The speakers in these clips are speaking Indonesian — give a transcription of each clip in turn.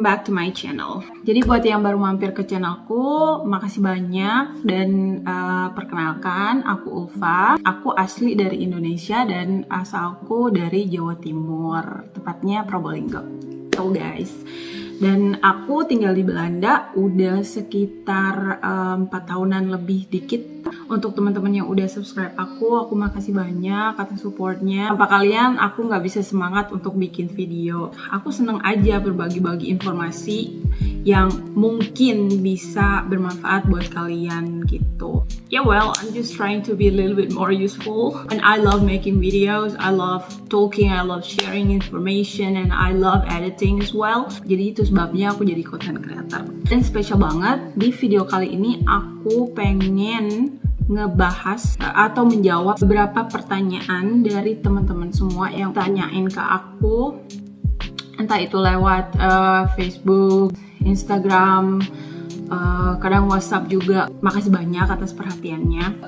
back to my channel. Jadi buat yang baru mampir ke channelku, makasih banyak. Dan perkenalkan, aku Ulfa. Aku asli dari Indonesia dan asalku dari Jawa Timur, tepatnya Probolinggo. So guys, dan aku tinggal di Belanda udah sekitar 4 tahunan lebih dikit. Untuk teman-teman yang udah subscribe aku makasih banyak atas supportnya. Tanpa kalian aku nggak bisa semangat untuk bikin video. Aku seneng aja berbagi-bagi informasi yang mungkin bisa bermanfaat buat kalian gitu. Yeah, well, I'm just trying to be a little bit more useful. And I love making videos, I love talking, I love sharing information, and I love editing as well. Jadi itu sebabnya aku jadi content creator. Dan spesial banget, di video kali ini aku pengen ngebahas atau menjawab beberapa pertanyaan dari teman-teman semua yang tanyain ke aku, entah itu lewat Facebook, Instagram, kadang WhatsApp juga. Makasih banyak atas perhatiannya.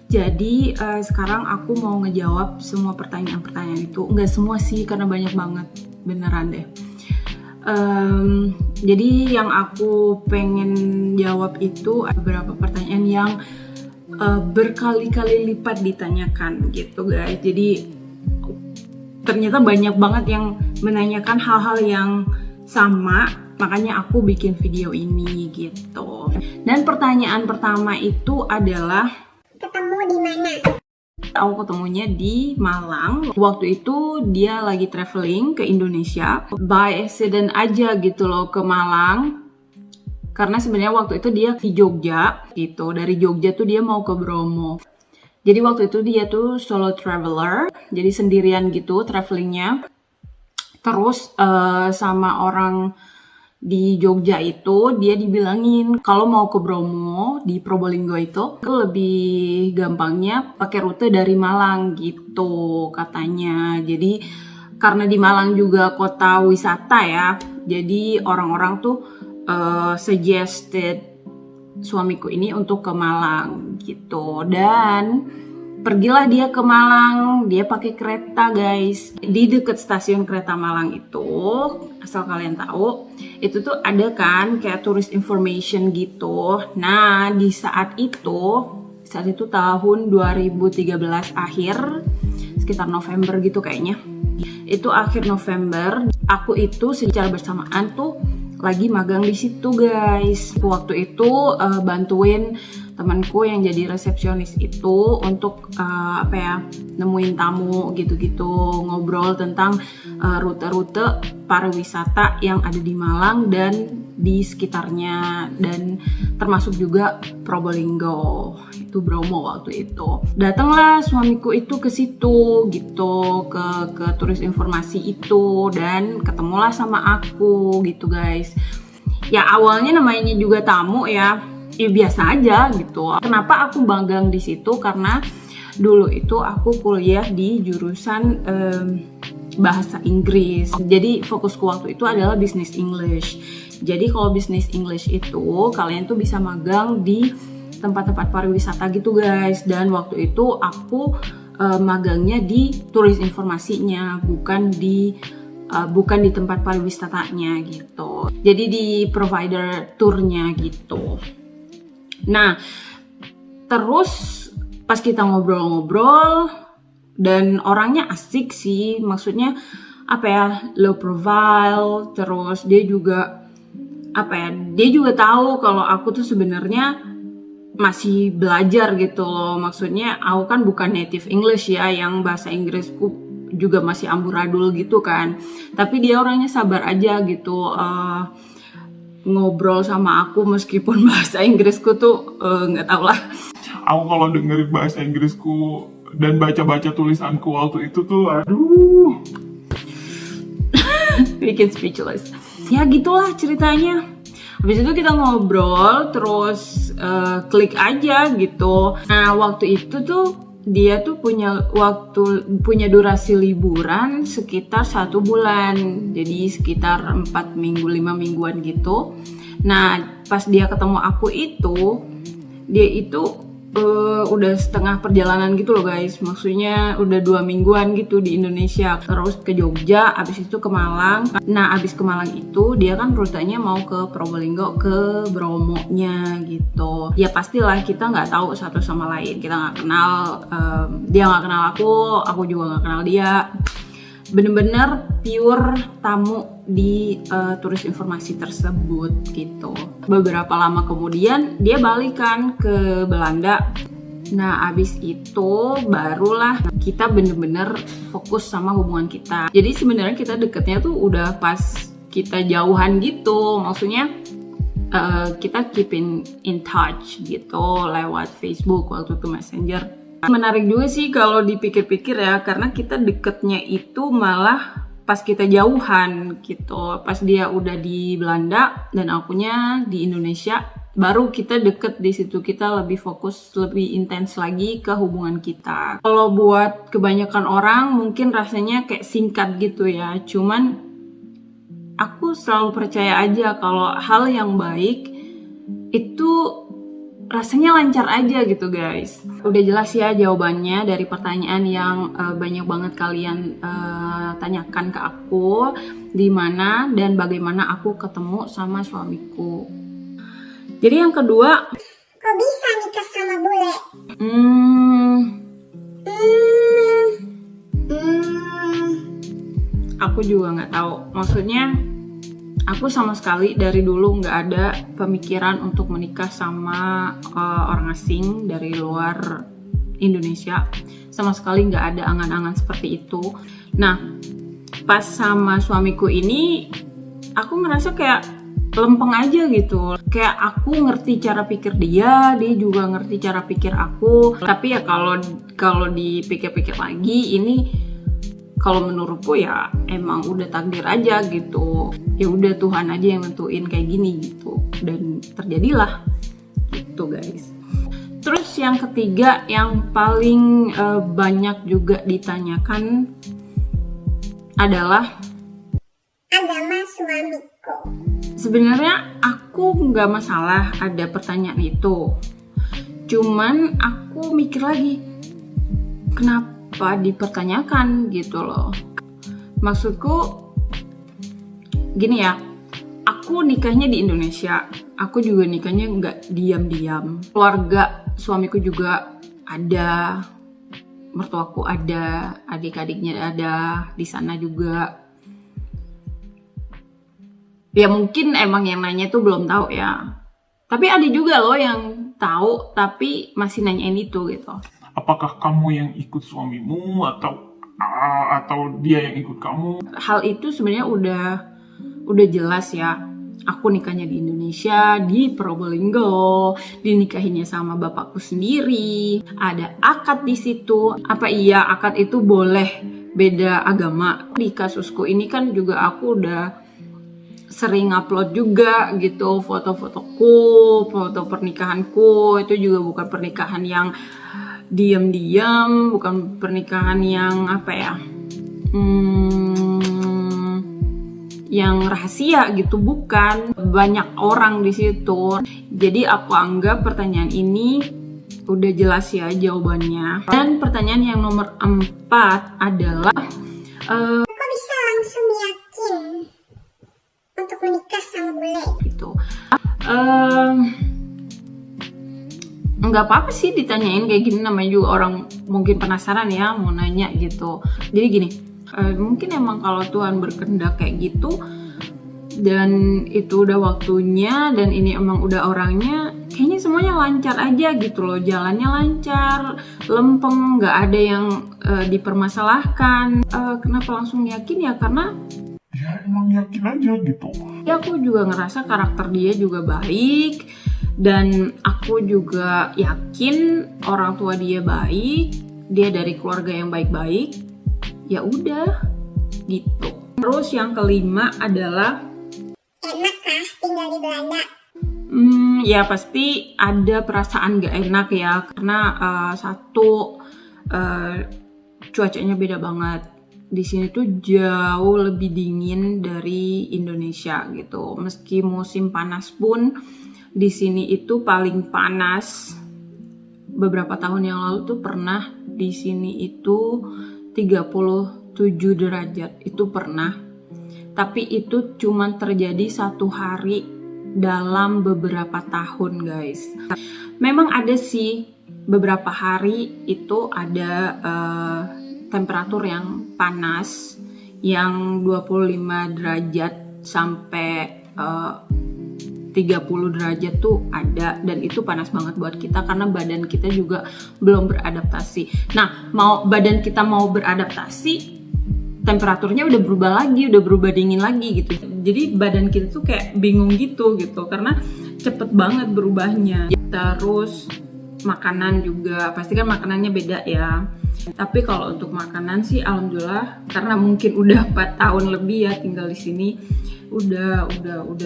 Jadi sekarang aku mau ngejawab semua pertanyaan-pertanyaan itu. Nggak semua sih, karena banyak banget, beneran deh. Jadi yang aku pengen jawab itu ada beberapa pertanyaan yang berkali-kali lipat ditanyakan gitu guys. Jadi ternyata banyak banget yang menanyakan hal-hal yang sama, makanya aku bikin video ini gitu. Dan pertanyaan pertama itu adalah, ketemu di mana? Aku ketemunya di Malang. Waktu itu dia lagi traveling ke Indonesia, by accident aja gitu loh ke Malang. Karena sebenarnya waktu itu dia di Jogja gitu. Dari Jogja tuh dia mau ke Bromo. Jadi waktu itu dia tuh solo traveler, jadi sendirian gitu travelingnya. Terus sama orang di Jogja itu dia dibilangin kalau mau ke Bromo di Probolinggo itu lebih gampangnya pakai rute dari Malang gitu katanya. Jadi karena di Malang juga kota wisata ya, jadi orang-orang tuh suggested suamiku ini untuk ke Malang gitu. Dan pergilah dia ke Malang, dia pakai kereta guys. Di deket stasiun kereta Malang itu, asal kalian tahu, itu tuh ada kan kayak tourist information gitu. Nah di saat itu tahun 2013 akhir, sekitar November gitu kayaknya. Itu akhir November, aku itu secara bersamaan tuh lagi magang di situ guys. Waktu itu bantuin temanku yang jadi resepsionis itu untuk nemuin tamu gitu-gitu, ngobrol tentang rute-rute pariwisata yang ada di Malang dan di sekitarnya, dan termasuk juga Probolinggo, itu Bromo waktu itu. Datanglah suamiku itu ke situ gitu, ke turis informasi itu, dan ketemulah sama aku gitu guys. Ya awalnya namanya juga tamu ya biasa aja gitu. Kenapa aku magang di situ? Karena dulu itu aku kuliah di jurusan bahasa Inggris. Jadi fokusku waktu itu adalah business English. Jadi kalau business English itu kalian tuh bisa magang di tempat-tempat pariwisata gitu guys. Dan waktu itu aku magangnya di turis informasinya, bukan di tempat pariwisatanya gitu. Jadi di provider turnya gitu. Nah, terus pas kita ngobrol-ngobrol, dan orangnya asik sih, maksudnya low profile. Terus dia juga tahu kalau aku tuh sebenarnya masih belajar gitu loh. Maksudnya aku kan bukan native English ya, yang bahasa Inggrisku juga masih amburadul gitu kan. Tapi dia orangnya sabar aja gitu, ngobrol sama aku meskipun bahasa Inggrisku tuh nggak tau lah. Aku kalau dengerin bahasa Inggrisku dan baca-baca tulisanku waktu itu tuh, aduh, bikin speechless. Ya gitulah ceritanya. Habis itu kita ngobrol, terus klik aja gitu. Nah waktu itu tuh dia tuh punya durasi liburan sekitar 1 bulan, jadi sekitar 4 minggu 5 mingguan gitu. Nah pas dia ketemu aku itu, dia itu udah setengah perjalanan gitu loh guys, maksudnya udah 2 mingguan gitu di Indonesia, terus ke Jogja, abis itu ke Malang. Nah abis ke Malang itu dia kan rutenya mau ke Probolinggo, ke Bromonya gitu. Ya pastilah kita nggak tahu satu sama lain, kita nggak kenal, dia nggak kenal aku juga nggak kenal dia. Bener-bener pure tamu di turis informasi tersebut gitu. Beberapa lama kemudian dia balikan ke Belanda. Nah abis itu barulah kita bener-bener fokus sama hubungan kita. Jadi sebenarnya kita deketnya tuh udah pas kita jauhan gitu. Maksudnya kita keep in touch gitu lewat Facebook waktu itu Messenger. Menarik juga sih kalau dipikir-pikir ya, karena kita deketnya itu malah pas kita jauhan gitu, pas dia udah di Belanda dan akunya di Indonesia, baru kita deket di situ, kita lebih fokus, lebih intens lagi ke hubungan kita. Kalau buat kebanyakan orang mungkin rasanya kayak singkat gitu ya, cuman aku selalu percaya aja kalau hal yang baik itu rasanya lancar aja gitu guys. Udah jelas ya jawabannya dari pertanyaan yang banyak banget kalian tanyakan ke aku, di mana dan bagaimana aku ketemu sama suamiku. Jadi yang kedua, kok bisa nikah sama bule? Aku juga nggak tahu. Maksudnya aku sama sekali dari dulu nggak ada pemikiran untuk menikah sama orang asing dari luar Indonesia. Sama sekali nggak ada angan-angan seperti itu. Nah, pas sama suamiku ini, aku ngerasa kayak lempeng aja gitu. Kayak aku ngerti cara pikir dia juga ngerti cara pikir aku. Tapi ya kalau dipikir-pikir lagi, ini kalau menurutku ya emang udah takdir aja gitu. Ya udah Tuhan aja yang nentuin kayak gini gitu. Dan terjadilah gitu guys. Terus yang ketiga yang paling banyak juga ditanyakan adalah agama suamiku. Sebenarnya aku nggak masalah ada pertanyaan itu. Cuman aku mikir lagi, kenapa dipertanyakan gitu loh. Maksudku gini ya, aku nikahnya di Indonesia, aku juga nikahnya nggak diam-diam. Keluarga suamiku juga ada, mertuaku ada, adik-adiknya ada di sana juga. Ya mungkin emang yang nanya itu belum tahu ya. Tapi ada juga loh yang tahu tapi masih nanyain itu gitu. Apakah kamu yang ikut suamimu atau dia yang ikut kamu? Hal itu sebenarnya udah jelas ya. Aku nikahnya di Indonesia, di Probolinggo, dinikahinya sama bapakku sendiri. Ada akad di situ. Apa iya akad itu boleh beda agama? Di kasusku ini kan juga aku udah sering upload juga gitu foto-fotoku, foto pernikahanku. Itu juga bukan pernikahan yang diam-diam, bukan pernikahan yang apa ya, yang rahasia gitu, bukan. Banyak orang di situ. Jadi aku anggap pertanyaan ini udah jelas ya jawabannya. Dan pertanyaan yang nomor 4 adalah Kok bisa langsung yakin untuk menikah sama bule? gitu. Nggak apa-apa sih ditanyain kayak gini, namanya juga orang mungkin penasaran ya mau nanya gitu. Jadi gini, mungkin emang kalau Tuhan berkehendak kayak gitu dan itu udah waktunya dan ini emang udah orangnya, kayaknya semuanya lancar aja gitu loh, jalannya lancar, lempeng, nggak ada yang dipermasalahkan. Kenapa langsung yakin ya? Karena Ya emang yakin aja gitu. ya aku juga ngerasa karakter dia juga baik dan aku juga yakin orang tua dia baik, dia dari keluarga yang baik-baik. Ya udah gitu. Terus yang kelima adalah Enak kah tinggal di Belanda? ya pasti ada perasaan gak enak ya, karena satu cuacanya beda banget. Di sini tuh jauh lebih dingin dari Indonesia gitu. Meski musim panas pun di sini itu paling panas beberapa tahun yang lalu tuh pernah di sini itu 37 derajat, itu pernah. Tapi itu cuma terjadi 1 hari dalam beberapa tahun guys. Memang ada sih beberapa hari itu ada temperatur yang panas, yang 25 derajat sampai 30 derajat tuh ada, dan itu panas banget buat kita karena badan kita juga belum beradaptasi. Nah, badan kita mau beradaptasi, temperaturnya udah berubah lagi, udah berubah dingin lagi gitu. Jadi badan kita tuh kayak bingung gitu karena cepet banget berubahnya. Terus makanan juga, pasti kan makanannya beda ya. Tapi kalau untuk makanan sih alhamdulillah, karena mungkin udah 4 tahun lebih ya tinggal di sini, udah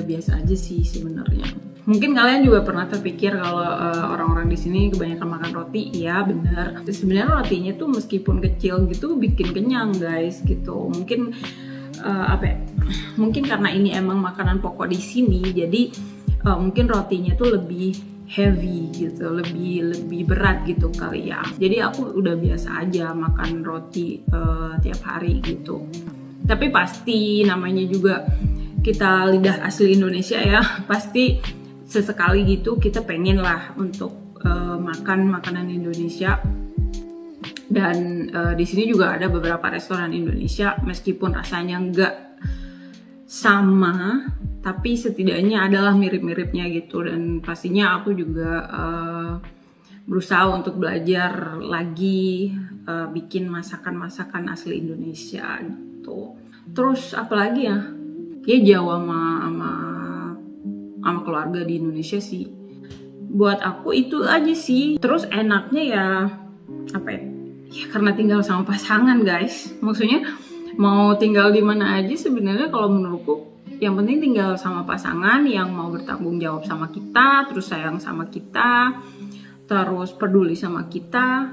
biasa aja sih sebenarnya. Mungkin kalian juga pernah terpikir kalau orang-orang di sini kebanyakan makan roti, iya bener. Sebenarnya rotinya tuh meskipun kecil gitu bikin kenyang guys gitu. Mungkin mungkin karena ini emang makanan pokok di sini, jadi mungkin rotinya tuh lebih heavy gitu, lebih berat gitu kali ya. Jadi aku udah biasa aja makan roti tiap hari gitu. Tapi pasti namanya juga kita lidah asli Indonesia ya, pasti sesekali gitu kita pengen lah untuk makan makanan Indonesia. Dan di sini juga ada beberapa restoran Indonesia, meskipun rasanya nggak sama, tapi setidaknya adalah mirip-miripnya gitu. Dan pastinya aku juga berusaha untuk belajar lagi bikin masakan-masakan asli Indonesia gitu. Terus apalagi ya? Ya jauh sama keluarga di Indonesia sih. Buat aku itu aja sih. Terus enaknya ya ya karena tinggal sama pasangan guys. Maksudnya mau tinggal di mana aja sebenarnya kalau menurutku yang penting tinggal sama pasangan yang mau bertanggung jawab sama kita, terus sayang sama kita, terus peduli sama kita.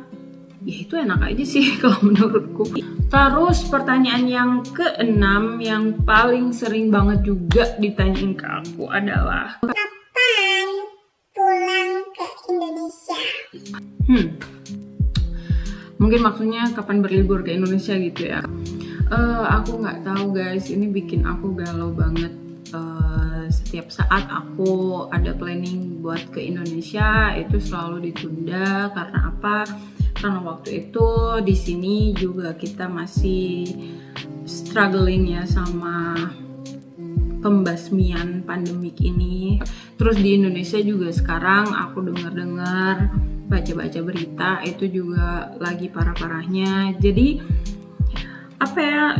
Ya itu enak aja sih kalau menurutku. Terus pertanyaan yang ke-6 yang paling sering banget juga ditanyain ke aku adalah Kapan pulang ke Indonesia? Mungkin maksudnya kapan berlibur ke Indonesia gitu ya. Aku nggak tahu guys, ini bikin aku galau banget. Setiap saat aku ada planning buat ke Indonesia itu selalu ditunda. Karena apa? Karena waktu itu di sini juga kita masih struggling ya sama pembasmian pandemik ini. Terus di Indonesia juga sekarang aku dengar-dengar, baca-baca berita itu juga lagi parah-parahnya. Jadi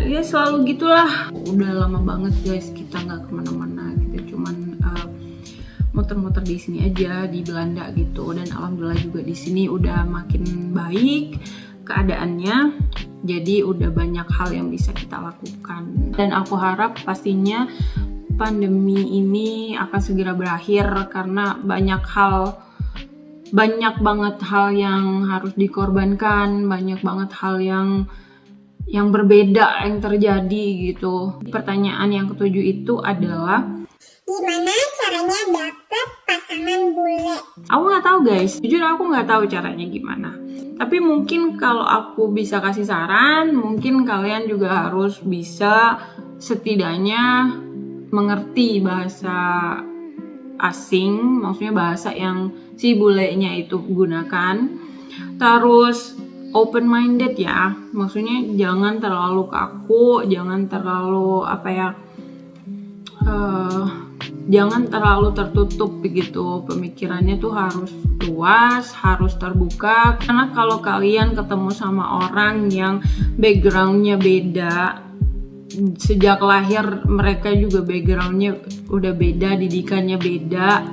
ya selalu gitulah. Udah lama banget guys kita nggak kemana-mana gitu, cuman muter-muter di sini aja di Belanda gitu. Dan alhamdulillah juga di sini udah makin baik keadaannya, jadi udah banyak hal yang bisa kita lakukan. Dan aku harap pastinya pandemi ini akan segera berakhir, karena banyak banget hal yang harus dikorbankan, banyak banget hal yang berbeda yang terjadi gitu. Pertanyaan yang ke-7 itu adalah Gimana caranya dapet pasangan bule? aku nggak tahu guys, jujur aku nggak tahu caranya gimana. Tapi mungkin kalau aku bisa kasih saran, mungkin kalian juga harus bisa setidaknya mengerti bahasa asing, maksudnya bahasa yang si bulenya itu gunakan. Terus open minded ya, maksudnya jangan terlalu kaku, jangan terlalu jangan terlalu tertutup begitu. Pemikirannya tuh harus luas, harus terbuka. Karena kalau kalian ketemu sama orang yang backgroundnya beda, sejak lahir mereka juga backgroundnya udah beda, didikannya beda,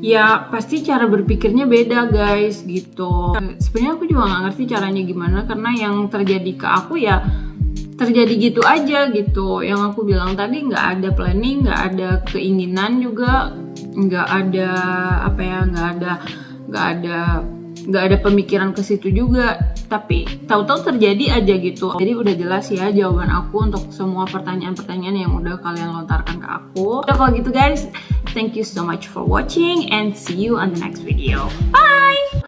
ya pasti cara berpikirnya beda guys gitu. Sebenarnya aku juga nggak ngerti caranya gimana, karena yang terjadi ke aku ya terjadi gitu aja gitu. Yang aku bilang tadi, nggak ada planning, nggak ada keinginan juga, nggak ada pemikiran ke situ juga, tapi tahu-tahu terjadi aja gitu. Jadi udah jelas ya jawaban aku untuk semua pertanyaan-pertanyaan yang udah kalian lontarkan ke aku. Udah, kalau gitu guys, thank you so much for watching and see you on the next video. Bye.